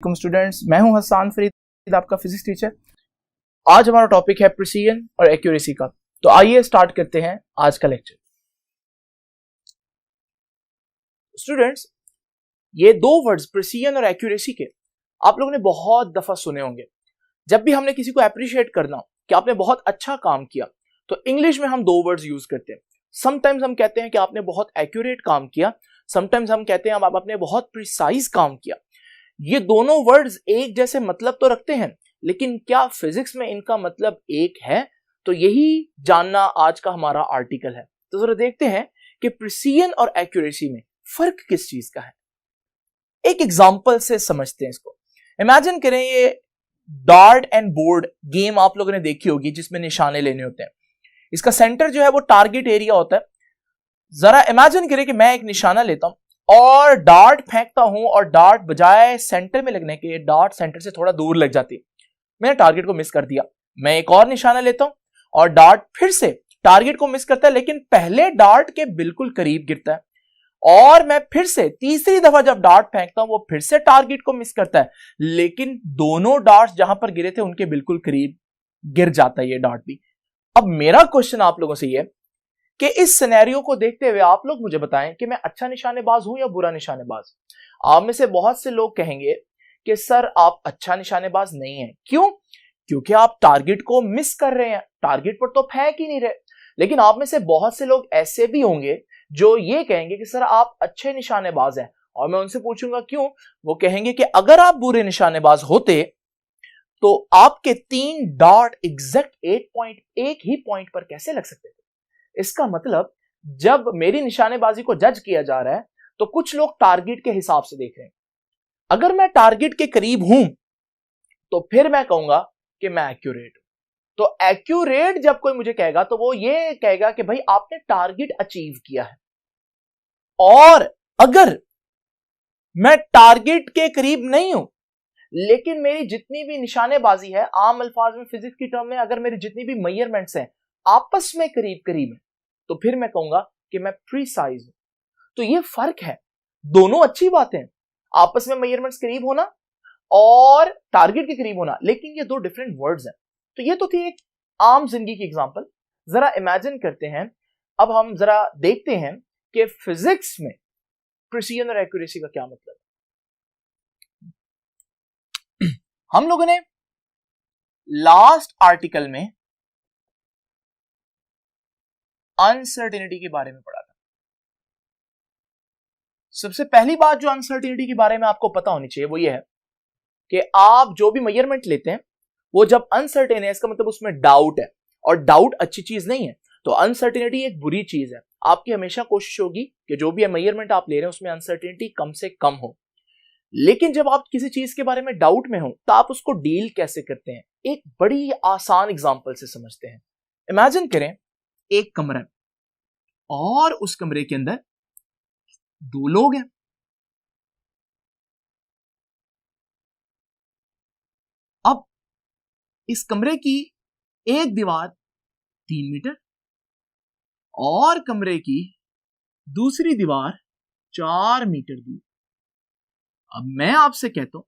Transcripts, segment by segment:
वालेकुम स्टूडेंट्स, मैं हूं हसन फरीद, आपका फिजिक्स टीचर। आज हमारा टॉपिक है प्रिसीजन और एक्यूरेसी का। तो आइए स्टार्ट करते हैं आज का लेक्चर। स्टूडेंट्स, ये दो वर्ड्स प्रिसीजन और एक्यूरेसी के आप लोगों ने बहुत दफा सुने होंगे। जब भी हमने किसी को अप्रिशिएट करना हो कि आपने बहुत अच्छा काम किया, तो इंग्लिश में हम दो वर्ड्स यूज करते हैं। समटाइम्स हम कहते हैं कि आपने बहुत एक्यूरेट काम किया, समटाइम्स हम कहते हैं आपने बहुत प्रिसाइज काम किया। ये दोनों वर्ड्स एक जैसे मतलब तो रखते हैं, लेकिन क्या फिजिक्स में इनका मतलब एक है? तो यही जानना आज का हमारा आर्टिकल है। तो जरा देखते हैं कि प्रिसीजन और एक्यूरेसी में फर्क किस चीज का है। एक एग्जांपल से समझते हैं इसको। इमेजिन करें ये डार्ट एंड बोर्ड गेम आप लोगों ने देखी होगी, जिसमें निशाने लेने होते हैं। इसका सेंटर जो है वो टारगेट एरिया होता है। जरा इमेजिन करें कि मैं एक निशाना लेता हूं और डार्ट फेंकता हूं, और डार्ट बजाय सेंटर में लगने के डार्ट सेंटर से थोड़ा दूर लग जाती है। मैंने टारगेट को मिस कर दिया। मैं एक और निशाना लेता हूं और डार्ट फिर से टारगेट को मिस करता है, लेकिन पहले डार्ट के बिल्कुल करीब गिरता है। और मैं फिर से तीसरी दफा जब डार्ट फेंकता हूं, वो फिर से टारगेट को मिस करता है, लेकिन दोनों डार्ट्स जहां पर गिरे थे उनके बिल्कुल करीब गिर जाता है ये डार्ट भी। अब मेरा क्वेश्चन आप लोगों से ये कि इस सिनेरियो को देखते हुए आप लोग मुझे बताएं कि मैं अच्छा निशानेबाज हूं या बुरा निशानेबाज। आप में से बहुत से लोग कहेंगे कि सर आप अच्छा निशानेबाज नहीं हैं। क्यों? क्योंकि आप टारगेट को मिस कर रहे हैं, टारगेट पर तो फेंक ही नहीं रहे। लेकिन आप में से बहुत से लोग ऐसे भी होंगे जो ये कहेंगे कि सर आप अच्छे निशानेबाज हैं, और मैं उनसे पूछूंगा क्यों। वो कहेंगे कि अगर आप बुरे निशानेबाज होते तो आपके 3 डॉट एग्जैक्ट एक ही पॉइंट पर कैसे लग सकते थे। इसका मतलब जब मेरी निशानेबाजी को जज किया जा रहा है तो कुछ लोग टारगेट के हिसाब से देख रहे हैं। अगर मैं टारगेट के करीब हूं तो फिर मैं कहूंगा कि मैं एक्यूरेट हूं। तो एक्यूरेट जब कोई मुझे कहेगा तो वो ये कहेगा कि भाई आपने टारगेट अचीव किया है। और अगर मैं टारगेट के करीब नहीं हूं, लेकिन मेरी जितनी भी निशानेबाजी है, आम अल्फाज में फिजिक्स की टर्म में अगर मेरी जितनी भी मेजरमेंट्स हैं आपस में करीब करीब है, तो फिर मैं कहूंगा कि मैं प्रीसाइज हूं। तो ये फर्क है। दोनों अच्छी बातें, आपस में मेजरमेंट्स करीब होना और टारगेट के करीब होना, लेकिन ये दो डिफरेंट वर्ड्स हैं। तो ये तो थी एक आम जिंदगी की एग्जांपल। जरा इमेजिन करते हैं, अब हम जरा देखते हैं कि फिजिक्स में प्रिसीजन और एक्यूरेसी का क्या मतलब है। हम लोगों ने लास्ट आर्टिकल में अनसर्टेनिटी के बारे में पढ़ा था। सबसे पहली बात जो अनसर्टेनिटी के बारे में आपको पता होनी चाहिए वो ये है कि आप जो भी मेजरमेंट लेते हैं वो जब अनसर्टेन है, इसका मतलब उसमें डाउट है, और डाउट अच्छी चीज नहीं है। तो अनसर्टेनिटी एक बुरी चीज है। आपकी हमेशा कोशिश होगी कि जो भी मेजरमेंट आप ले रहे हैं उसमें अनसर्टेनिटी कम से कम हो। लेकिन जब आप किसी चीज के बारे में डाउट में हो तो आप उसको डील कैसे करते हैं, एक बड़ी आसान एग्जांपल से समझते हैं। इमेजिन करें एक कमरा और उस कमरे के अंदर 2 लोग हैं। अब इस कमरे की एक दीवार 3 मीटर और कमरे की दूसरी दीवार 4 मीटर दूर। अब मैं आपसे कहता हूं,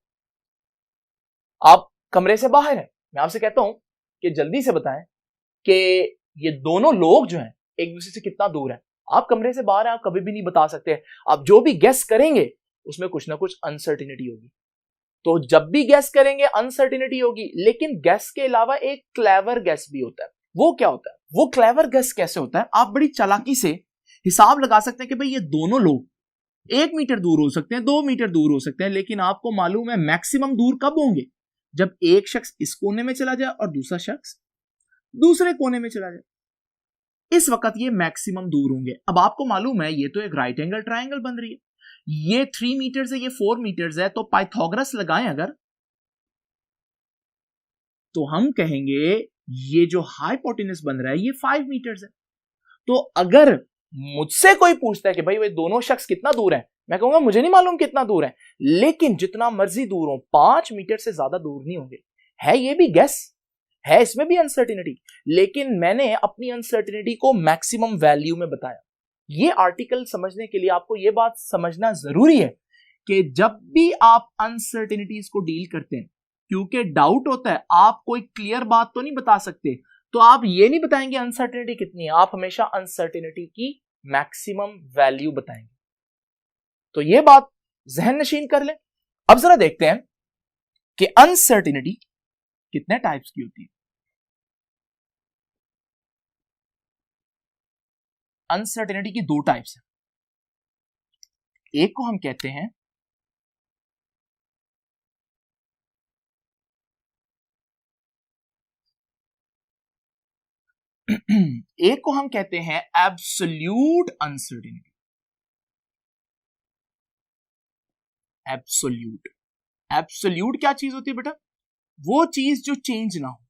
आप कमरे से बाहर हैं, मैं आपसे कहता हूं कि जल्दी से बताएं कि ये दोनों लोग जो हैं एक दूसरे से कितना दूर हैं। आप कमरे से बाहर हैं, आप कभी भी नहीं बता सकते। आप जो भी गेस करेंगे उसमें कुछ ना कुछ अनसर्टेनिटी होगी। तो जब भी गैस करेंगे अनसर्टेनिटी होगी, लेकिन गैस के अलावा एक क्लेवर गैस भी होता है। वो क्या होता है? वो क्लेवर गैस कैसे होता है? आप बड़ी चालाकी से हिसाब लगा सकते हैं कि भाई ये दोनों लोग 1 मीटर दूर हो सकते हैं, 2 मीटर दूर हो सकते हैं, लेकिन आपको मालूम है मैक्सिमम दूर कब होंगे? जब एक शख्स इस कोने में चला जाए और दूसरा शख्स दूसरे कोने में चला जाए। इस वक्त ये मैक्सिमम दूर होंगे। अब आपको मालूम है ये तो एक राइट एंगल ट्राइंगल बन रही है। ये 3 मीटर है, ये 4 मीटर है, तो पाइथागोरस लगाएं अगर, तो हम कहेंगे ये जो हाइपोटेनस बन रहा है ये 5 मीटर है। तो अगर मुझसे कोई पूछता है कि भाई वे दोनों शख्स कितना दूर हैं, मैं कहूंगा मुझे नहीं मालूम कितना दूर है, लेकिन जितना मर्जी दूर हो 5 मीटर से ज्यादा दूर नहीं होंगे। है ये भी गेस है, इसमें भी अनसर्टेनिटी, लेकिन मैंने अपनी अनसर्टेनिटी को मैक्सिमम वैल्यू में बताया। ये आर्टिकल समझने के लिए आपको ये बात समझना जरूरी है कि जब भी आप अनसर्टेनिटीज को डील करते हैं, क्योंकि डाउट होता है, आप कोई क्लियर बात तो नहीं बता सकते, तो आप ये नहीं बताएंगे अनसर्टेनिटी कितनी है, आप हमेशा अनसर्टेनिटी की मैक्सिमम वैल्यू बताएंगे। तो ये बात जहन नशीन कर लें। अब जरा देखते हैं कि अनसर्टेनिटी कितने टाइप्स की होती है। अनसर्टेनिटी की दो टाइप्स है। एक को हम कहते हैं एक को हम कहते हैं एब्सोल्यूट अनसर्टेनिटी। एब्सोल्यूट क्या चीज होती है बेटा? वो चीज जो चेंज ना हो।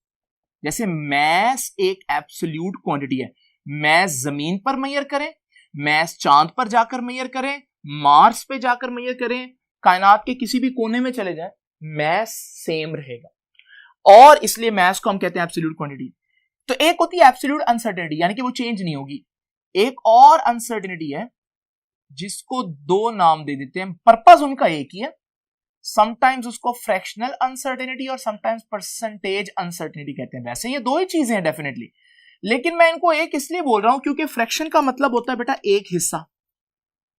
जैसे मैस एक एब्सोल्यूट क्वांटिटी है। मैस जमीन पर मेजर करें, मैस चांद पर जाकर मेजर करें, मार्स पे जाकर मेजर करें, कायनात के किसी भी कोने में चले जाएं, मैस सेम रहेगा, और इसलिए मैस को हम कहते हैं एब्सोल्यूट क्वांटिटी। तो एक होती है एब्सोल्यूट अनसर्टेनिटी, यानी कि वो चेंज नहीं होगी। एक और अनसर्टेनिटी है जिसको दो नाम दे देते हैं, पर्पस उनका एक ही है। समटाइम्स उसको फ्रैक्शनल अनसर्टेनिटी और समटाइम्स परसेंटेज अनसर्टेनिटी कहते हैं। वैसे ये दो ही चीजें हैं डेफिनेटली, लेकिन मैं इनको एक इसलिए बोल रहा हूं क्योंकि फ्रैक्शन का मतलब होता है बेटा एक हिस्सा।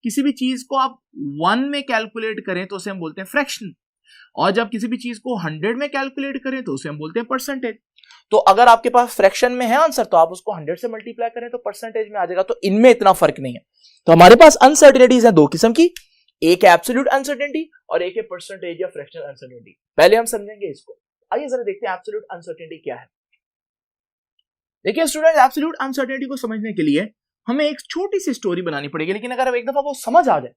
किसी भी चीज को आप 1 में कैलकुलेट करें तो उसे हम बोलते हैं फ्रैक्शन, और जब किसी भी चीज को 100 में कैलकुलेट करें तो उसे हम बोलते हैं परसेंटेज। तो अगर आपके पास फ्रैक्शन में है आंसर तो आप उसको 100 से मल्टीप्लाई करें तो परसेंटेज में आ जाएगा। तो इनमें इतना फर्क नहीं है। तो हमारे पास अनसर्टेनिटीज है दो किस्म की, एक है एब्सोल्यूट अनसर्टेनिटी और एक है परसेंटेज या फ्रैक्शनल अनसर्टेनिटी। पहले हम समझेंगे इसको। आइए जरा देखते हैं एब्सोल्यूट अनसर्टेनिटी क्या है। देखिए स्टूडेंट, एब्सोल्यूट अनसर्टेनिटी को समझने के लिए हमें एक छोटी सी स्टोरी बनानी पड़ेगी, लेकिन अगर एक दफा वो समझ आ जाए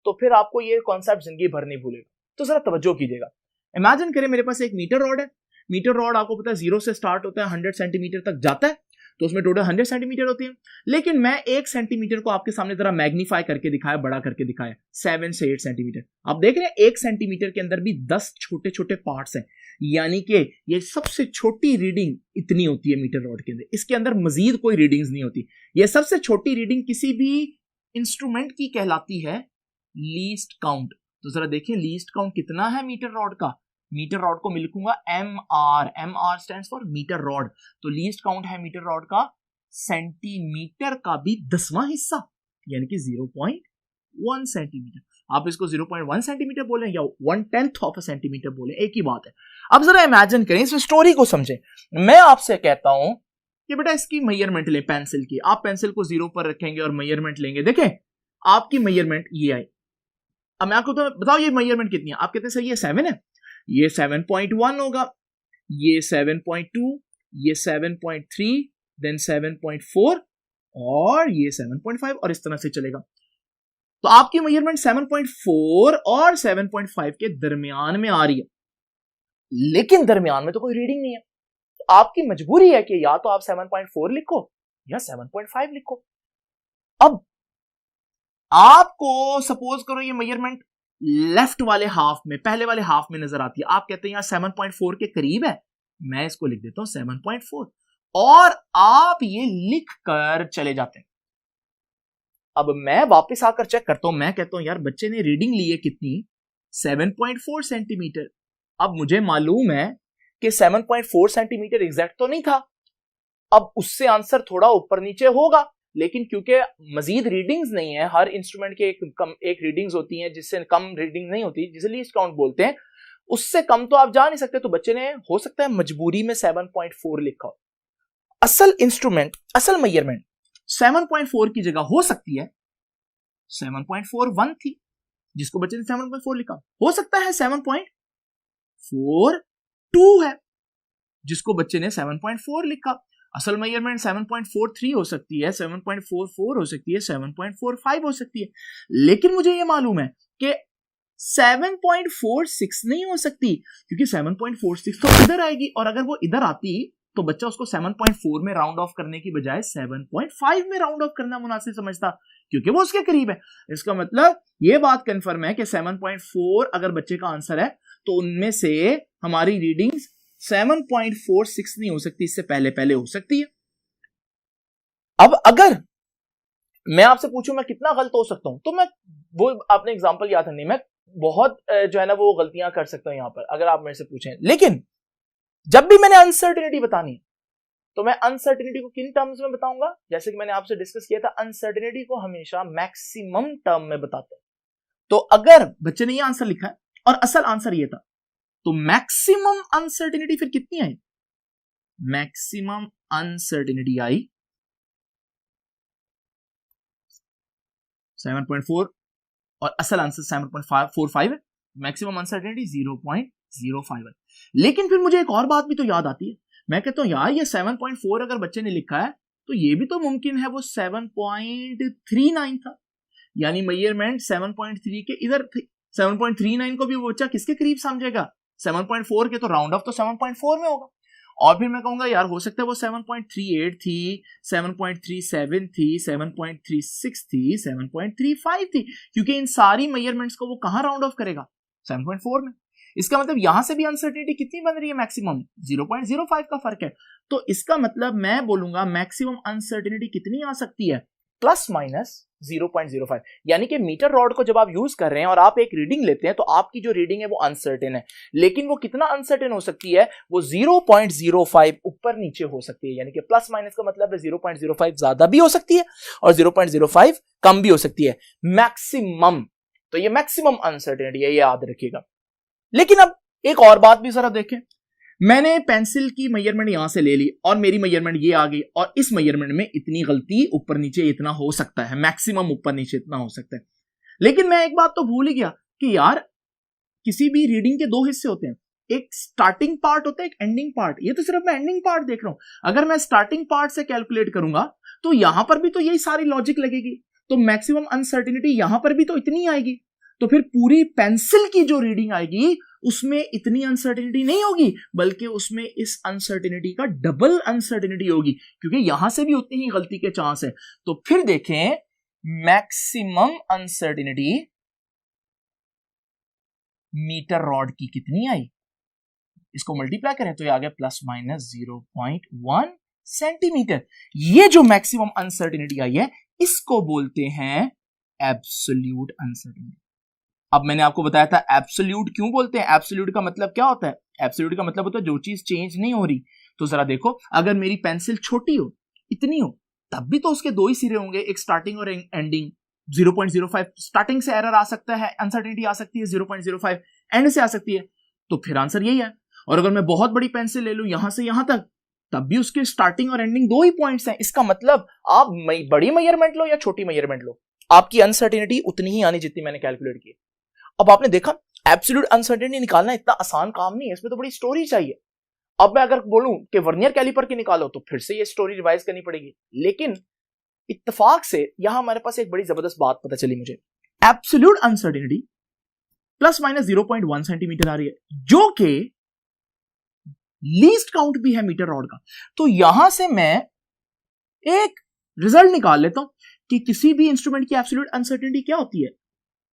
तो फिर आपको ये कॉन्सेप्ट जिंदगी भर नहीं भूलेगा। तो जरा तवज्जो कीजिएगा। इमेजिन करें मेरे पास एक मीटर रॉड है। मीटर रॉड आपको पता है 0 से स्टार्ट होता है, 100 सेंटीमीटर तक जाता है, तो उसमें टोटल 100 सेंटीमीटर होती है। लेकिन मैं 1 सेंटीमीटर को आपके सामने जरा मैग्नीफाई करके दिखाया, बड़ा करके दिखाया, 7 से 8 सेंटीमीटर। आप देख रहे हैं 1 सेंटीमीटर के अंदर भी 10 छोटे छोटे पार्ट्स हैं, यानी कि ये सबसे छोटी रीडिंग इतनी होती है मीटर रॉड के अंदर। इसके अंदर मजीद कोई रीडिंग्स नहीं होती। ये सबसे छोटी रीडिंग किसी भी इंस्ट्रूमेंट की कहलाती है लीस्ट काउंट। तो जरा देखिए लीस्ट काउंट कितना है मीटर रॉड का। मीटर रॉड को मैं लिखूंगा MR, MR stands for metre rod. तो लीस्ट काउंट है मीटर रॉड का सेंटीमीटर का भी 10वां हिस्सा, यानी कि 0.1 सेंटीमीटर। आप इसको 0.1 सेंटीमीटर बोलें या 1/10 ऑफ अ सेंटीमीटर बोलें, एक ही बात है। अब जरा इमेजिन करें, इस स्टोरी को समझें। मैं आपसे कहता हूं कि बेटा इसकी मेजरमेंट लें पेंसिल की। आप पेंसिल को 0 पर रखेंगे और मेजरमेंट लेंगे। देखें आपकी मेजरमेंट ये आई। अब मैं आपको तो बताओ ये मेजरमेंट कितनी है। आप कहते हैं सर ये 7 है, ये 7.1 होगा, ये 7.2, ये 7.3, देन 7.4 और ये 7.5 और इस तरह से चलेगा। तो आपकी मेजरमेंट 7.4 और 7.5 के दरमियान में आ रही है, लेकिन दरमियान में तो कोई रीडिंग नहीं है। तो आपकी मजबूरी है कि या तो आप 7.4 लिखो या 7.5 लिखो। अब आपको सपोज करो ये मेजरमेंट लेफ्ट वाले हाफ में, पहले वाले हाफ में नजर आती है। आप कहते हैं यार 7.4 के करीब है, मैं इसको लिख देता हूं 7.4 और आप ये लिख कर चले जाते हैं। अब मैं वापस आकर चेक करता हूं, मैं कहता हूं यार बच्चे ने रीडिंग ली है कितनी, 7.4 सेंटीमीटर। अब मुझे मालूम है कि 7.4 सेंटीमीटर एग्जैक्ट तो नहीं था, अब उससे आंसर थोड़ा ऊपर नीचे होगा, लेकिन क्योंकि मजीद रीडिंग्स नहीं है, हर इंस्ट्रूमेंट के एक रीडिंग्स होती हैं, जिससे कम रीडिंग नहीं होती, जिसे लीस्ट काउंट बोलते हैं, उससे कम तो आप जा नहीं सकते। तो बच्चे ने हो सकता है मजबूरी में 7.4 लिखा हो। असल इंस्ट्रूमेंट, असल मेजरमेंट 7.4 की जगह हो सकती है 7.41 थी, जिसको बच्चे ने 7.4 लिखा। हो सकता है 7.42 है, जिसको बच्चे ने 7.4 लिखा। असल मेजरमेंट 7.43 हो सकती है, 7.44 हो सकती है, 7.45 हो सकती है, लेकिन मुझे यह मालूम है कि 7.46 नहीं हो सकती, क्योंकि 7.46 तो इधर आएगी, और अगर वो इधर आती तो बच्चा उसको 7.4 में राउंड ऑफ करने की बजाय 7.5 में राउंड ऑफ करना मुनासिब समझता, क्योंकि वो उसके करीब है। इसका मतलब ये बात कंफर्म है कि 7.4 अगर बच्चे का आंसर है तो उनमें से हमारी रीडिंग्स 7.46 नहीं हो सकती, इससे पहले पहले हो सकती है। अब अगर मैं आपसे पूछूं मैं कितना गलत हो सकता हूं, तो मैं वो आपने एग्जांपल याद नहीं, मैं बहुत जो है ना वो गलतियां कर सकता हूं यहां पर अगर आप मेरे से पूछें। लेकिन जब भी मैंने अनसर्टेनिटी बतानी है तो मैं अनसर्टेनिटी को किन टर्म्स में बताऊंगा, जैसे कि मैंने आपसे डिस्कस किया था, अनसर्टेनिटी को हमेशा मैक्सिमम टर्म में बताते हैं। तो अगर बच्चे ने ये आंसर लिखा है और असल आंसर ये था, तो मैक्सिमम अनसर्टेनिटी फिर कितनी आई? मैक्सिमम अनसर्टेनिटी आई 7.4 और असल आंसर 7.45 है। मैक्सिमम अनसर्टेनिटी 0.05 है। लेकिन फिर मुझे एक और बात भी तो याद आती है, मैं कहता हूं यार ये 7.4 अगर बच्चे ने लिखा है तो ये भी तो मुमकिन है वो 7.39 था, यानी मेजरमेंट 7.3 के इधर थी। 7.39 को भी वो बच्चा किसके करीब समझेगा? 7.4 के, तो राउंड ऑफ तो 7.4 में होगा। और फिर मैं कहूंगा यार हो सकता है वो 7.38 थी, 7.37 थी, 7.36 थी, 7.35 थी, क्योंकि इन सारी मेजरमेंट्स को वो कहां राउंड ऑफ करेगा? 7.4 में। इसका मतलब यहां से भी अनसर्टेनिटी कितनी बन रही है? मैक्सिमम 0.05 का फर्क है। तो इसका मतलब मैं बोलूंगा मैक्सिमम अनसर्टेनिटी कितनी आ सकती है? Plus minus 0.05। यानी कि मीटर रॉड को जब आप यूज कर रहे हैं और आप एक रीडिंग लेते हैं तो आपकी जो रीडिंग है वो अनसर्टेन है, लेकिन वो कितना अनसर्टेन हो सकती है? वो 0.05 ऊपर नीचे हो सकती है। यानी कि प्लस माइनस का मतलब है 0.05 ज्यादा भी हो सकती है और 0.05 कम भी हो सकती है। मैक्सिमम, तो ये मैक्सिमम अनसर्टेनिटी है, ये याद रखिएगा। लेकिन अब एक और बात भी जरा देखें, मैंने पेंसिल की मेजरमेंट यहां से ले ली और मेरी मेजरमेंट ये आ गई, और इस मेजरमेंट में इतनी गलती ऊपर नीचे इतना हो सकता है, मैक्सिमम ऊपर नीचे इतना हो सकता है। लेकिन मैं एक बात तो भूल ही गया कि यार किसी भी रीडिंग के दो हिस्से होते हैं, एक स्टार्टिंग पार्ट होता है, एक एंडिंग पार्ट। ये तो सिर्फ मैं एंडिंग पार्ट देख रहा हूं। अगर मैं स्टार्टिंग पार्ट से कैलकुलेट करूंगा तो यहां पर भी तो यही सारी लॉजिक लगेगी, तो मैक्सिमम अनसर्टेनिटी यहां पर भी तो इतनी आएगी। तो फिर पूरी पेंसिल की जो रीडिंग आएगी उसमें इतनी अनसर्टेनिटी नहीं होगी, बल्कि उसमें इस अनसर्टेनिटी का डबल अनसर्टेनिटी होगी, क्योंकि यहां से भी उतनी ही गलती के चांस है। तो फिर देखें मैक्सिमम अनसर्टेनिटी मीटर रॉड की कितनी आई, इसको मल्टीप्लाई करें तो ये आ गया प्लस माइनस 0.1 सेंटीमीटर। ये जो मैक्सिमम अनसर्टेनिटी आई है इसको बोलते हैं एब्सोल्यूट अनसर्टेनिटी। अब मैंने आपको बताया था एब्सोल्यूट क्यों बोलते हैं। एब्सोल्यूट का मतलब क्या होता है? एब्सोल्यूट का मतलब होता है जो चीज चेंज नहीं हो रही। तो जरा देखो, अगर मेरी पेंसिल छोटी हो, इतनी हो, तब भी तो उसके दो ही सिरे होंगे, एक स्टार्टिंग और एंडिंग। 0.05 स्टार्टिंग से एरर आ सकता है, अनसर्टेनिटी आ सकती है, 0.05 एंड से आ सकती है, तो फिर आंसर यही है। और अगर मैं बहुत बड़ी पेंसिल ले लूं यहां से यहां तक, तब भी उसके स्टार्टिंग और एंडिंग दो ही पॉइंट्स हैं। इसका मतलब आप बड़ी मेजरमेंट लो या छोटी मेजरमेंट लो, आपकी अनसर्टेनिटी उतनी ही आनी जितनी मैंने कैलकुलेट की। अब आपने देखा एब्सोल्यूट अनसर्टेनिटी निकालना इतना आसान काम नहीं है, इसमें तो बड़ी स्टोरी चाहिए। अब मैं अगर बोलूं कि वर्नियर कैलिपर की निकालो तो फिर से ये स्टोरी रिवाइज करनी पड़ेगी। लेकिन इत्तेफाक से यहां हमारे पास एक बड़ी जबरदस्त बात पता चली मुझे। Absolute uncertainty plus minus 0.1 centimetre आ रही है, जो कि लीस्ट काउंट भी है मीटर रॉड का। तो यहां से मैं एक रिजल्ट निकाल लेता हूं कि किसी भी इंस्ट्रूमेंट की एब्सोल्यूट अनसर्टेनिटी क्या होती है,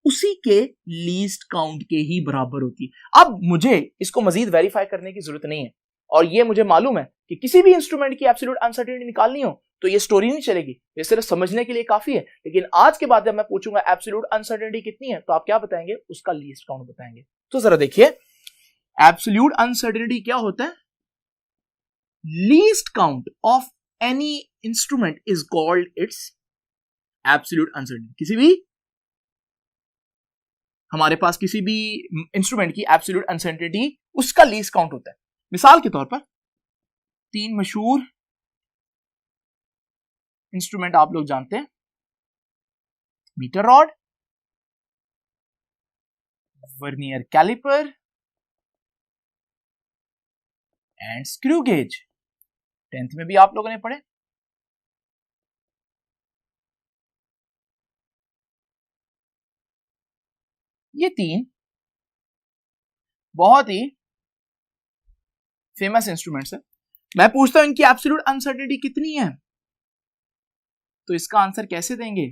उसी के लीस्ट काउंट के ही बराबर होती है। अब मुझे इसको मजीद वेरीफाई करने की जरूरत नहीं है, और ये मुझे मालूम है कि किसी भी इंस्ट्रूमेंट की एब्सोल्यूट अनसर्टेनिटी निकालनी हो तो ये स्टोरी नहीं चलेगी, ये सिर्फ समझने के लिए काफी है। लेकिन आज के बाद जब मैं पूछूंगा एब्सोल्यूट अनसर्टेनिटी कितनी है, तो आप क्या बताएंगे? उसका लीस्ट काउंट बताएंगे। तो जरा देखिए एब्सोल्यूट अनसर्टेनिटी क्या होता है। Least count of any instrument is called its absolute uncertainty. किसी भी हमारे पास किसी भी इंस्ट्रूमेंट की एब्सोल्यूट अनसर्टेनिटी उसका लीस्ट काउंट होता है। मिसाल के तौर पर तीन मशहूर इंस्ट्रूमेंट आप लोग जानते हैं, metre rod, vernier calliper and screw gauge. 10th में भी आप लोगों ने पढ़े। ये तीन बहुत ही फेमस इंस्ट्रूमेंट्स है। मैं पूछता हूं इनकी एब्सोल्यूट अनसर्टेनिटी कितनी है, तो इसका आंसर कैसे देंगे?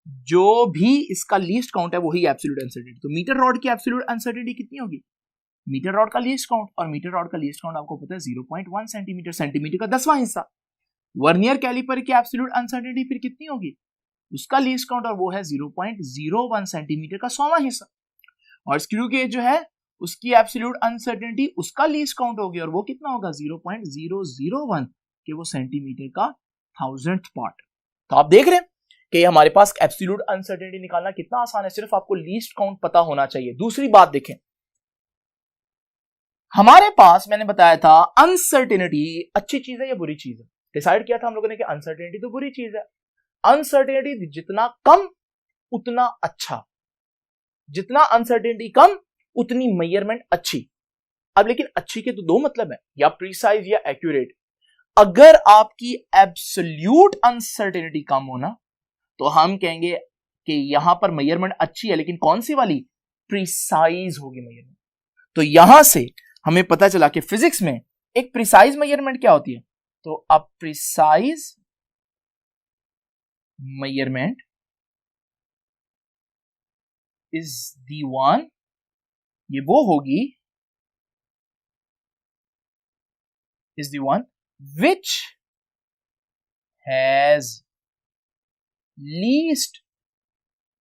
जो भी इसका लीस्ट काउंट है वही एब्सोल्यूट अनसर्टेनिटी। तो मीटर रॉड की एब्सोल्यूट अनसर्टेनिटी कितनी होगी? मीटर रॉड का लीस्ट काउंट, और मीटर रॉड का लीस्ट काउंट आपको पता है 0.1 सेंटीमीटर, सेंटीमीटर का 10वां हिस्सा। वर्नियर कैलिपर की एब्सोल्यूट अनसर्टेनिटी फिर कितनी होगी? उसका लीस्ट काउंट, और वो है 0.01 सेंटीमीटर का 100वां हिस्सा। और स्क्रू गेज जो है उसकी एब्सोल्यूट अनसर्टेनिटी उसका लीस्ट काउंट हो गया, और वो कितना होगा 0.001 कि वो सेंटीमीटर का 1000th पार्ट। तो आप देख रहे हैं कि हमारे पास एब्सोल्यूट अनसर्टेनिटी निकालना कितना आसान है, सिर्फ आपको लीस्ट काउंट पता होना चाहिए। दूसरी बात देखें, हमारे पास मैंने बताया था अनसर्टेनिटी अच्छी चीज है या बुरी चीज है। डिसाइड किया था हम लोगों ने कि अनसर्टेनिटी तो बुरी चीज है। अनसर्टेनिटी जितना कम उतना अच्छा, जितना अनसर्टेनिटी कम उतनी मेजरमेंट अच्छी। अब लेकिन अच्छी के तो दो मतलब है, या प्रिसाइज या एक्यूरेट। अगर आपकी एब्सोल्यूट अनसर्टेनिटी कम हो ना तो हम कहेंगे कि यहां पर मेजरमेंट अच्छी है, लेकिन कौन सी वाली, प्रिसाइज होगी मेजरमेंट। तो यहां से हमें पता चला कि फिजिक्स में एक प्रिसाइज मेजरमेंट क्या होती है। तो अब precise measurement is the one, ये वो होगी, is the one which has least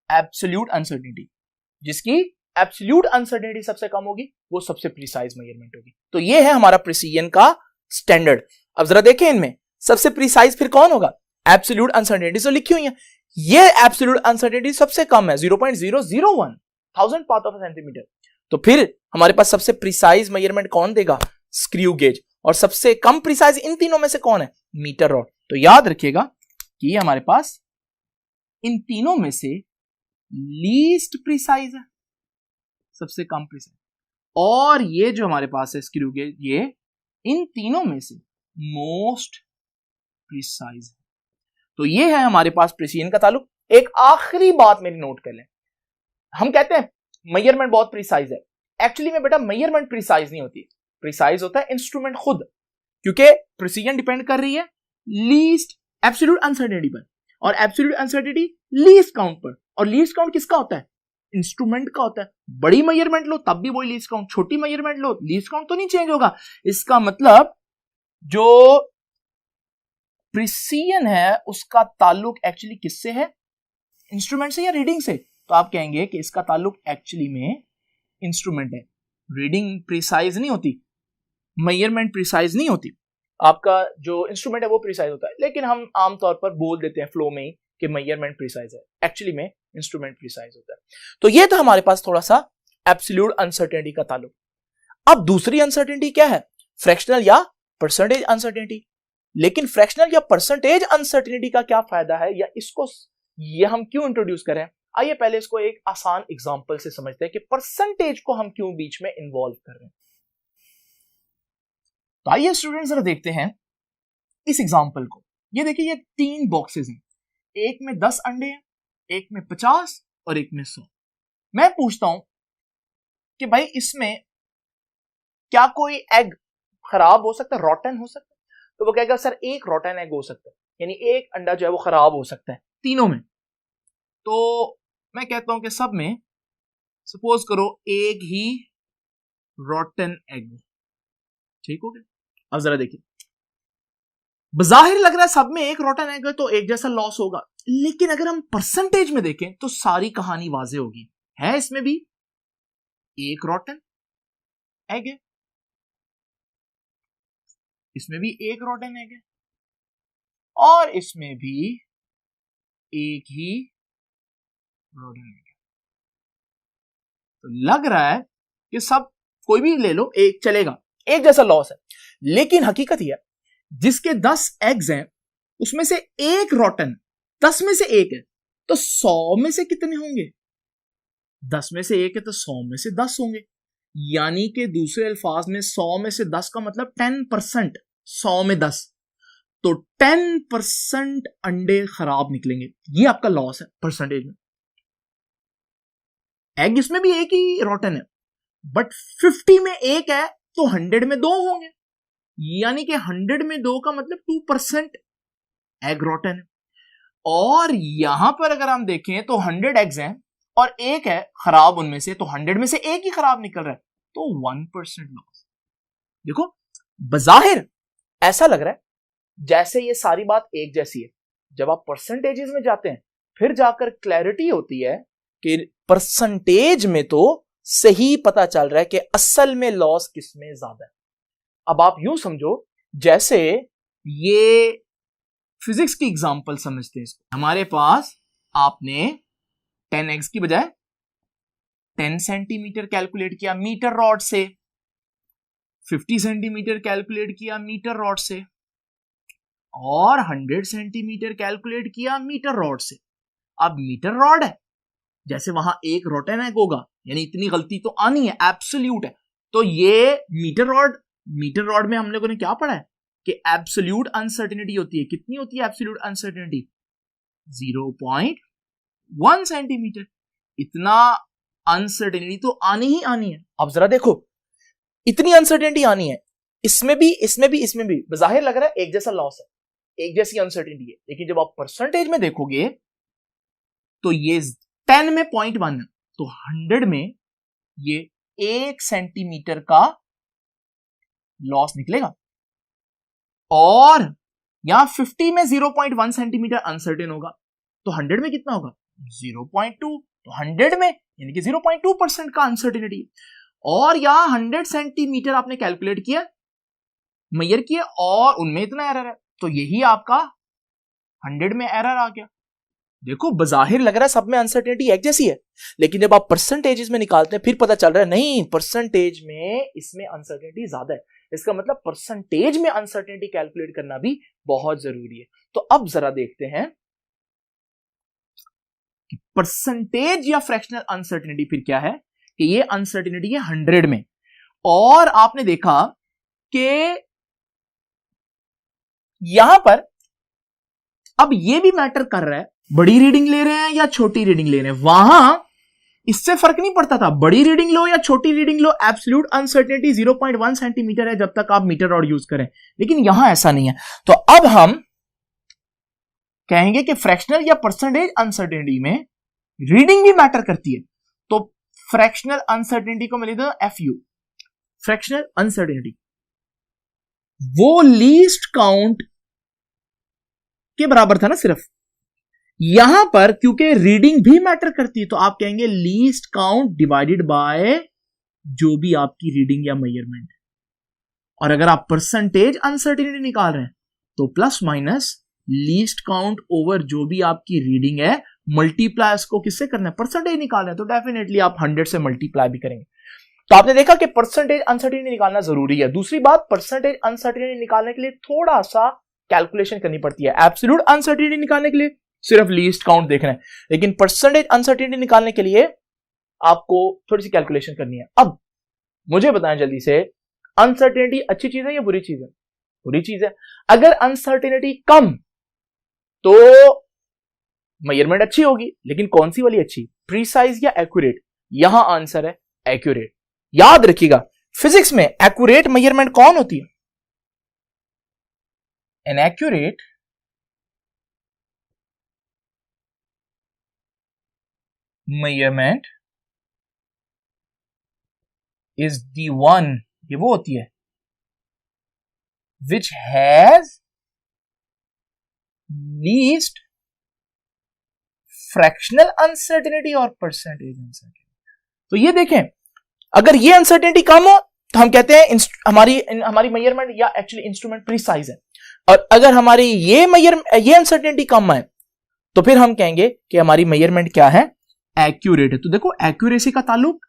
absolute uncertainty, जिसकी एब्सोल्यूट अनसर्टेनिटी सबसे कम होगी वो सबसे प्रिसाइज मेजरमेंट होगी। तो ये है हमारा प्रिसीजन का स्टैंडर्ड। अब जरा देखें इनमें सबसे प्रिसाइज फिर कौन होगा, एब्सोल्यूट अनसर्टेनिटी तो लिखी हुई है, ये एब्सोल्यूट अनसर्टेनिटी सबसे कम है 0.001 1000th पार्ट ऑफ सेंटीमीटर। तो फिर हमारे पास सबसे प्रिसाइज मेजरमेंट कौन देगा, स्क्रू गेज, और सबसे कम प्रिसाइज इन तीनों में से कौन है, मीटर रॉड। तो याद रखिएगा कि हमारे पास इन तीनों में से लीस्ट प्रिसाइज है, सबसे कम प्रिसाइज, और ये जो हमारे पास है स्क्रू गेज, ये इन तीनों में से मोस्ट प्रिसाइज है। तो ये है हमारे पास प्रिसीजन का ताल्लुक। एक आखिरी बात मेरी नोट कर लें, हम कहते हैं मेजरमेंट बहुत प्रिसाइज है, एक्चुअली में बेटा मेजरमेंट प्रिसाइज नहीं होती, प्रिसाइज होता है इंस्ट्रूमेंट खुद, क्योंकि प्रिसीजन डिपेंड कर रही है लीस्ट एब्सोल्यूट अनसर्टेनिटी पर, और एब्सोल्यूट अनसर्टेनिटी लीस्ट काउंट पर, और लीस्ट काउंट किसका होता है, इंस्ट्रूमेंट का होता है। बड़ी मेजरमेंट लो तब भी वही लीस्ट काउंट, छोटी मेजरमेंट लो लीस्ट काउंट तो नहीं चेंज होगा। इसका मतलब जो प्रिसीजन है उसका ताल्लुक एक्चुअली किससे है, इंस्ट्रूमेंट से या रीडिंग से। तो आप कहेंगे कि इसका ताल्लुक एक्चुअली में इंस्ट्रूमेंट है, रीडिंग प्रिसाइज नहीं होती, मेजरमेंट प्रिसाइज नहीं होती, आपका जो इंस्ट्रूमेंट है वो प्रिसाइज होता है, लेकिन हम आमतौर पर बोल देते हैं फ्लो में कि मेजरमेंट प्रिसाइज है, एक्चुअली में इंस्ट्रूमेंट प्रिसाइज होता है। तो ये था हमारे पास थोड़ा सा एब्सोल्यूट अनसर्टेनिटी का ताल्लुक। अब दूसरी अनसर्टेनिटी क्या है, फ्रैक्शनल या परसेंटेज अनसर्टेनिटी। लेकिन फ्रैक्शनल या परसेंटेज अनसर्टेनिटी का क्या फायदा है, या इसको ये हम क्यों इंट्रोड्यूस करें। आइए पहले इसको एक आसान एग्जांपल से समझते हैं कि परसेंटेज को हम क्यों बीच में इन्वॉल्व कर रहे हैं। तो आइए स्टूडेंट्स जरा देखते हैं इस एग्जांपल को। ये देखिए ये 3 बॉक्सेस हैं, एक में 10 अंडे हैं, एक में 50 और एक में 100। मैं पूछता हूं कि भाई इसमें क्या कोई एग खराब हो सकता है, रॉटन हो सकता है। तो वो कहेगा सर एक रॉटन एग हो सकता है, यानी एक अंडा जो है वो खराब हो सकता है तीनों में। तो मैं कहता हूं कि सब में सपोज करो एक ही रॉटन एग, ठीक हो गया। अब जरा देखिए, बज़ाहिर लग रहा है सब में एक रॉटन एग है तो एक जैसा लॉस होगा, लेकिन अगर हम परसेंटेज में देखें तो सारी कहानी वाज़ेह होगी। है इसमें भी एक रॉटन एग है, इसमें भी एक रॉटन एग है, और इसमें भी एक ही रॉटन एग है। तो लग रहा है कि सब कोई भी ले लो एक चलेगा, एक जैसा लॉस है। लेकिन हकीकत यह है जिसके 10 एग्स हैं उसमें से एक रॉटन 10 में से एक है, तो 100 में से कितने होंगे, 10 में से एक है तो 100 में से 10 होंगे। यानी कि दूसरे अल्फाज में 100 में से 10 का मतलब 10%, 100 में 10, तो 10% अंडे खराब निकलेंगे। ये आपका लॉस है परसेंटेज में। एग इसमें भी एक ही रॉटन है, बट 50 में एक है तो 100 में 2 होंगे, यानी कि 100 में 2 का मतलब 2% एग रॉटन है। और यहां पर अगर हम देखें तो 100 एग्स हैं और एक है खराब उनमें से, तो 100 में से एक ही खराब निकल रहा है, तो 1% लॉस। देखो बज़ाहिर ऐसा लग रहा है जैसे ये सारी बात एक जैसी है, जब आप परसेंटेजेस में जाते हैं फिर जाकर क्लैरिटी होती है कि परसेंटेज में तो से ही पता चल रहा है कि असल में लॉस किसमें ज्यादा है। अब आप यूं समझो जैसे ये फिजिक्स की एग्जांपल समझते हैं इसको। हमारे पास आपने 10x की बजाय 10 सेंटीमीटर कैलकुलेट किया मीटर रॉड से, 50 सेंटीमीटर कैलकुलेट किया मीटर रॉड से, और 100 सेंटीमीटर कैलकुलेट किया मीटर रॉड से। अब मीटर रॉड है, जैसे वहां एक रोटेन एग होगा, यानी इतनी गलती तो आनी है, एब्सोल्यूट है। तो ये मीटर रॉड में हम लोगों ने क्या पढ़ा है कि एब्सोल्यूट अनसर्टेनिटी होती है। कितनी होती है एब्सोल्यूट अनसर्टेनिटी? 0.1 सेंटीमीटर। इतना अनसर्टेनिटी तो आनी ही आनी है। अब जरा देखो, इतनी अनसर्टेनिटी आनी है, इसमें भी बज़ाहिर लग रहा है एक जैसा लॉस है, एक जैसी अनसर्टेनिटी है, लेकिन जब आप परसेंटेज में देखोगे तो ये 10 में 0.1 है, तो 100 में ये 1 सेंटीमीटर का लॉस निकलेगा। और यहां 50 में 0.1 सेंटीमीटर अनसर्टेन होगा, तो 100 में कितना होगा? 0.2। तो 100 में यानी कि 0.2% का अनसर्टेनिटी। और यहां 100 सेंटीमीटर आपने कैलकुलेट किया, मेजर किया, और उनमें इतना एरर है, तो यही आपका 100 में एरर आ गया। देखो बज़ाहिर लग रहा है सब में अनसर्टेनिटी एक जैसी है, लेकिन जब आप परसेंटेजेस में निकालते हैं फिर पता चल रहा है नहीं, परसेंटेज में इसमें अनसर्टेनिटी ज्यादा है। इसका मतलब परसेंटेज में अनसर्टेनिटी कैलकुलेट करना भी बहुत जरूरी है। तो अब जरा देखते हैं कि परसेंटेज या फ्रैक्शनल अनसर्टेनिटी फिर क्या है। कि ये अनसर्टेनिटी है 100 में, और आपने देखा कि यहां पर अब ये भी मैटर कर रहा है, बड़ी रीडिंग ले रहे हैं या छोटी रीडिंग ले रहे हैं। वहां इससे फर्क नहीं पड़ता था, बड़ी रीडिंग लो या छोटी रीडिंग लो, एब्सोल्यूट अनसर्टेनिटी 0.1 सेंटीमीटर है जब तक आप मीटर रॉड यूज करें, लेकिन यहां ऐसा नहीं है। तो अब हम कहेंगे कि फ्रैक्शनल या परसेंटेज अनसर्टेनिटी में रीडिंग भी मैटर करती है। तो फ्रैक्शनल अनसर्टेनिटी को मैं लिख दूं FU, फ्रैक्शनल अनसर्टेनिटी, वो लीस्ट काउंट के बराबर था ना सिर्फ। यहां पर क्योंकि रीडिंग भी मैटर करती है, तो आप कहेंगे लीस्ट काउंट डिवाइडेड बाय जो भी आपकी रीडिंग या मेजरमेंट। और अगर आप परसेंटेज अनसर्टेनिटी निकाल रहे हैं तो plus minus least count over जो भी आपकी रीडिंग है, मल्टीप्लाई इसको किससे करना है? परसेंटेज निकाल रहे हैं, तो डेफिनेटली आप 100 से मल्टीप्लाई भी करेंगे। तो आपने देखा कि परसेंटेज अनसर्टेनिटी निकालना जरूरी है। दूसरी बात, परसेंटेज अनसर्टेनिटी निकालने के लिए थोड़ा सा कैलकुलेशन करनी पड़ती है। एब्सोल्यूट अनसर्टेनिटी निकालने के लिए सिर्फ लीस्ट काउंट देखना है, लेकिन परसेंटेज अनसर्टेनिटी निकालने के लिए आपको थोड़ी सी कैलकुलेशन करनी है। अब मुझे बताएं जल्दी से, अनसर्टेनिटी अच्छी चीज है या बुरी चीज है? बुरी चीज है। अगर अनसर्टेनिटी कम तो मेजरमेंट अच्छी होगी, लेकिन कौन सी वाली अच्छी? प्रीसाइज या एक्यूरेट? यहां आंसर है एक्यूरेट। याद रखिएगा फिजिक्स में एक्यूरेट मेजरमेंट कौन होती है? An accurate measurement is the one, ये वो होती है which has least fractional uncertainty और percentage uncertainty। तो ये देखें, अगर ये अनसर्टेनिटी कम हो तो हम कहते हैं हमारी मेजरमेंट या एक्चुअली इंस्ट्रूमेंट प्रीसाइज है, और अगर हमारी ये अनसर्टेनिटी कम है तो फिर हम कहेंगे कि हमारी मेजरमेंट क्या है? एक्यूरेट है। तो देखो एक्यूरेसी का ताल्लुक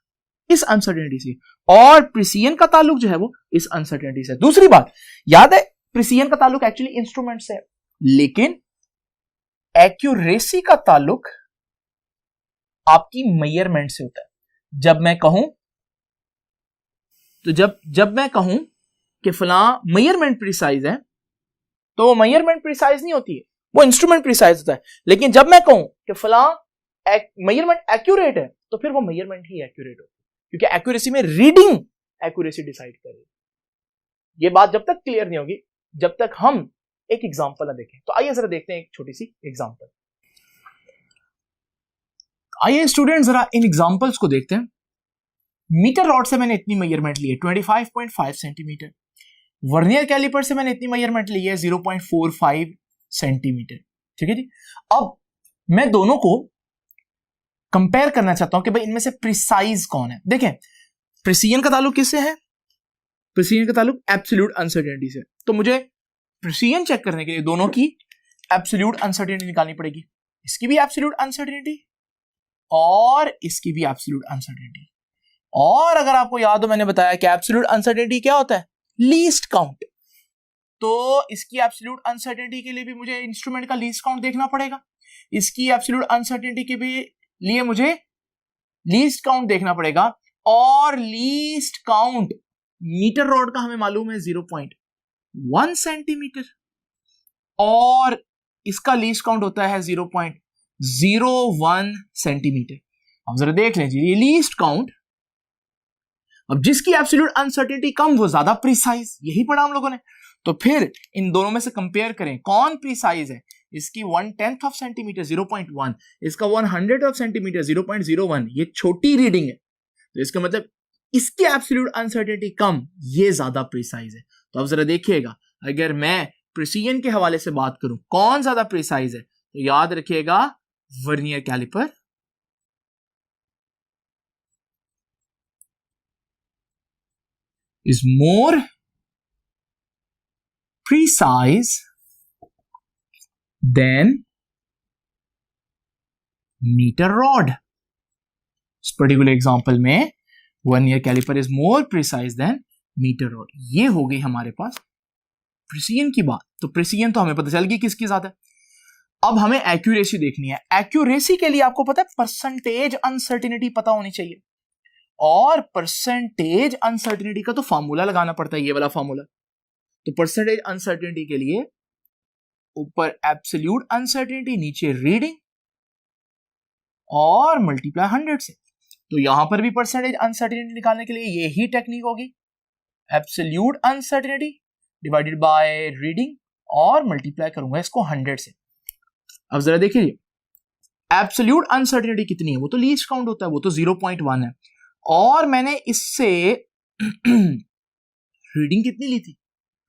इस अनसर्टेनिटी से, और प्रिसीजन का ताल्लुक जो है वो इस अनसर्टेनिटी से। दूसरी बात याद है, प्रिसीजन का ताल्लुक एक्चुअली इंस्ट्रूमेंट से है, लेकिन एक्यूरेसी का ताल्लुक आपकी मेजरमेंट से होता है। जब मैं कहूं कि फलां मेजरमेंट प्रिसाइज है, तो वो मेजरमेंट प्रिसाइज नहीं होती है, वो इंस्ट्रूमेंट प्रिसाइज होता है। लेकिन जब मैं कहूं कि फलां मेजरमेंट एक्यूरेट है, तो फिर वो मेजरमेंट ही एक्यूरेट होती है, क्योंकि एक्यूरेसी में रीडिंग एक्यूरेसी डिसाइड करेगी। ये बात जब तक क्लियर नहीं होगी जब तक हम एक एग्जांपल ना देखें। तो आइए जरा देखते हैं एक छोटी सी एग्जांपल। आइए स्टूडेंट जरा इन एग्जांपल्स को देखते हैं। मीटर रॉड से मैंने इतनी मेजरमेंट ली है 25.5 सेंटीमीटर, वर्नियर कैलिपर से मैंने इतनी मेजरमेंट ली है 0.45 सेंटीमीटर। ठीक है जी। अब मैं दोनों को कंपेयर करना चाहता हूं कि भाई इनमें से प्रिसाइज कौन है। देखें, प्रिसीजन का ताल्लुक किससे है? प्रिसीजन का ताल्लुक एब्सोल्यूट अनसर्टेनिटी से। तो मुझे प्रिसीजन चेक करने के लिए दोनों की एब्सोल्यूट अनसर्टेनिटी निकालनी पड़ेगी। इसकी भी एब्सोल्यूट अनसर्टेनिटी और इसकी भी एब्सोल्यूट अनसर्टेनिटी। और अगर आपको याद हो, मैंने बताया कि एब्सोल्यूट अनसर्टेनिटी क्या होता है? Least count. तो इसकी एब्सोल्यूट अनसर्टेनिटी के लिए भी मुझे इंस्ट्रूमेंट का लीस्ट काउंट देखना पड़ेगा। इसकी एब्सोल्यूट अनसर्टेनिटी के भी लिए मुझे लीस्ट काउंट देखना पड़ेगा। और लीस्ट काउंट मीटर रॉड का हमें मालूम है 0.1 सेंटीमीटर, और इसका लीस्ट काउंट होता है 0.01 सेंटीमीटर। अब जरा देख लीजिए ये लीस्ट काउंट। अब जिसकी एब्सोल्यूट अनसर्टेनिटी कम वो ज्यादा प्रिसाइज, यही पढ़ा हम लोगों ने। तो फिर इन दोनों में से कंपेयर करें कौन प्रिसाइज है। इसकी 1/10 ऑफ सेंटीमीटर 0.1, इसका 100 ऑफ सेंटीमीटर 0.01। ये छोटी रीडिंग है, तो इसका मतलब इसकी एब्सोल्यूट अनसर्टेनिटी कम, ये ज्यादा प्रिसाइज है। तो अब जरा देखिएगा, अगर मैं प्रिसीजन के हवाले से बात करूं कौन ज्यादा प्रिसाइज है, तो याद रखिएगा vernier calliper is more precise than meter rod। इस पर्टिकुलर एग्जांपल में vernier calliper is more precise than metre rod. ये हो गई हमारे पास प्रिसीजन की बात। तो प्रिसीजन तो हमें पता चल गई किसकी ज्यादा है। अब हमें एक्यूरेसी देखनी है। एक्यूरेसी के लिए आपको पता है परसेंटेज अनसर्टेनिटी पता होनी चाहिए, और परसेंटेज अनसर्टेनिटी का तो फॉर्मूला लगाना पड़ता है, ये वाला फॉर्मूला। तो परसेंटेज अनसर्टेनिटी के लिए ऊपर एब्सोल्यूट अनसर्टेनिटी, नीचे रीडिंग और मल्टीप्लाई 100 से। तो यहां पर भी परसेंटेज अनसर्टेनिटी निकालने के लिए यही टेक्निक होगी, absolute uncertainty divided by reading और मल्टीप्लाई करूंगा इसको 100 से। अब जरा देखिए एब्सोल्यूट अनसर्टेनिटी कितनी है, वो तो लीस्ट काउंट होता है, वो तो 0.1 है। और मैंने इससे रीडिंग कितनी ली थी?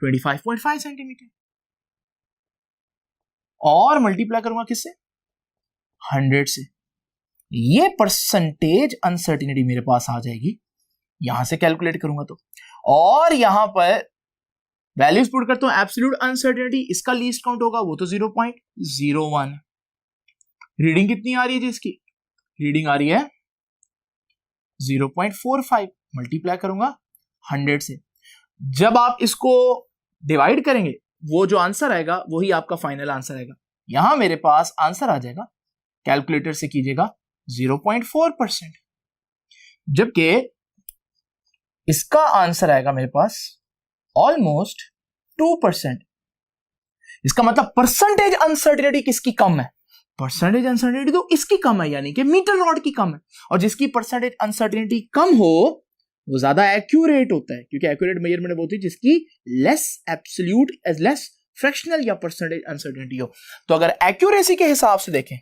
25.5 सेंटीमीटर। और मल्टीप्लाई करूंगा किससे? 100 से। ये परसेंटेज अनसर्टेनिटी मेरे पास आ जाएगी। यहां से कैलकुलेट करूंगा तो, और यहां पर वैल्यूज पुट करता हूं। एब्सोल्यूट अनसर्टेनिटी, इसका लीस्ट काउंट होगा, वो तो 0.01। रीडिंग कितनी आ रही है जी इसकी? रीडिंग आ रही है 0.45। मल्टीप्लाई करूंगा 100 से। जब आप इसको डिवाइड करेंगे, वो जो आंसर आएगा वही आपका फाइनल आंसर आएगा। यहां मेरे पास आंसर आ जाएगा, कैलकुलेटर से कीजिएगा 0.4%, जबकि इसका आंसर आएगा मेरे पास ऑलमोस्ट 2%। इसका मतलब परसेंटेज अनसर्टेनिटी किसकी कम है? परसेंटेज अनसर्टेनिटी तो इसकी कम है, यानी कि मीटर रॉड की कम है। और जिसकी परसेंटेज अनसर्टेनिटी कम हो वो ज्यादा एक्यूरेट होता है, क्योंकि एक्यूरेट मेजरमेंट होती है जिसकी लेस एब्सोल्यूट लेस फ्रैक्शनल या परसेंटेज अनसर्टेनिटी हो। तो अगर एक्यूरेसी के हिसाब से देखें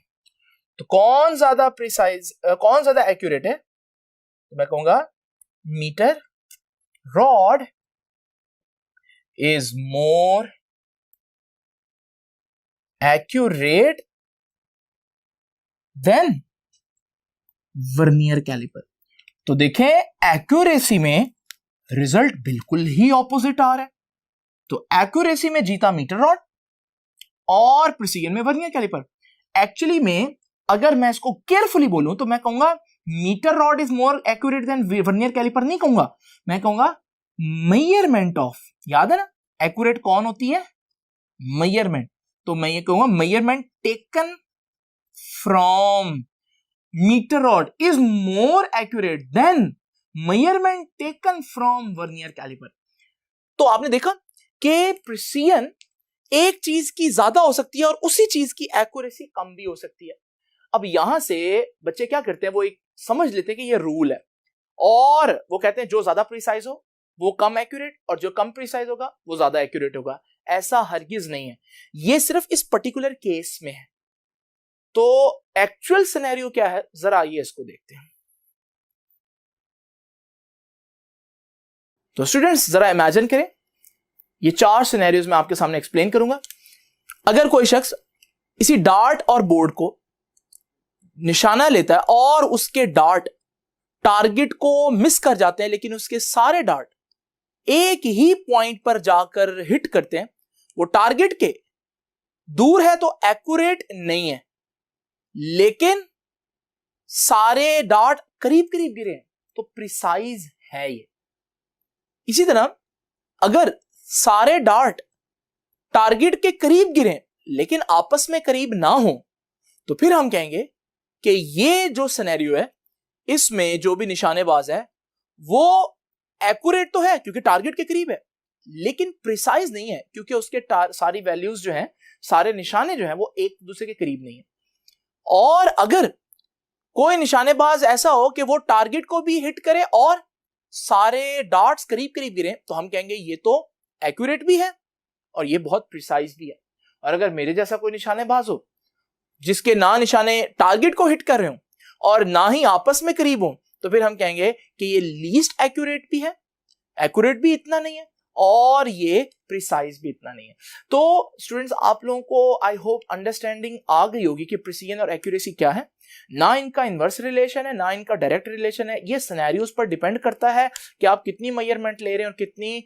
तो कौन ज्यादा प्रिसाइज, कौन ज्यादा एक्यूरेट है, तो मैं कहूंगा metre rod is more accurate than vernier calliper. तो देखें एक्यूरेसी में रिजल्ट बिल्कुल ही ऑपोजिट आ रहा है। तो एक्यूरेसी में जीता मीटर रॉड और प्रिसीजन में वर्नियर कैलिपर। एक्चुअली में अगर मैं इसको केयरफुली बोलूं तो मैं कहूंगा metre rod is more accurate than vernier calliper नहीं कहूंगा, मैं कहूंगा मेजरमेंट ऑफ। याद है ना एक्यूरेट कौन होती है? मेजरमेंट। तो मैं ये कहूंगा measurement taken from metre rod is more accurate than measurement taken from vernier calliper. तो आपने देखा कि प्रिसीजन एक चीज की ज्यादा हो सकती है और उसी चीज की एक्यूरेसी कम भी हो सकती है। अब यहां से बच्चे क्या करते हैं, वो एक समझ लेते हैं कि ये रूल है, और वो कहते हैं जो ज्यादा प्रिसाइज हो वो कम एक्यूरेट और जो कम प्रिसाइज होगा वो ज्यादा एक्यूरेट होगा। ऐसा हरगिज नहीं है, ये सिर्फ इस पर्टिकुलर केस में है। तो एक्चुअल सिनेरियो क्या है, जरा आइए इसको देखते हैं। तो स्टूडेंट्स जरा इमेजिन करें, ये 4 सिनेरियोज मैं आपके सामने एक्सप्लेन करूंगा। अगर कोई शख्स इसी डार्ट और बोर्ड को निशाना लेता है और उसके डार्ट टारगेट को मिस कर जाते हैं, लेकिन उसके सारे डार्ट एक ही पॉइंट पर जाकर हिट करते हैं, वो टारगेट के दूर है तो एक्यूरेट नहीं है, लेकिन सारे डार्ट करीब करीब गिरे हैं तो प्रिसाइज है ये। इसी तरह अगर सारे डार्ट टारगेट के करीब गिरे लेकिन आपस में करीब ना हो, तो फिर हम कहेंगे कि ये जो सिनेरियो है, इसमें जो भी निशानेबाज है वो एक्यूरेट तो है क्योंकि टारगेट के करीब है, लेकिन प्रिसाइज नहीं है क्योंकि उसके सारी वैल्यूज जो हैं, सारे निशाने जो हैं वो एक दूसरे के करीब नहीं है। और अगर कोई निशानेबाज ऐसा हो कि वो टारगेट को भी हिट करे और सारे डार्ट्स करीब करीब गिरे, तो हम कहेंगे ये तो एक्यूरेट भी है और ये बहुत प्रिसाइज भी है। और अगर मेरे जैसा कोई निशानेबाज हो जिसके ना निशाने टारगेट को हिट कर रहे हो और ना ही आपस में करीब हो, तो फिर हम कहेंगे कि ये लीस्ट एक्यूरेट भी है, एक्यूरेट भी इतना नहीं है और ये प्रिसाइज भी इतना नहीं है। तो स्टूडेंट्स, आप लोगों को आई होप अंडरस्टैंडिंग आ गई होगी कि प्रिसीजन और एक्यूरेसी क्या है। ना इनका इनवर्स रिलेशन है, ना इनका डायरेक्ट रिलेशन है। ये सिनेरियोज पर डिपेंड करता है कि आप कितनी मेजरमेंट ले रहे हैं और कितनी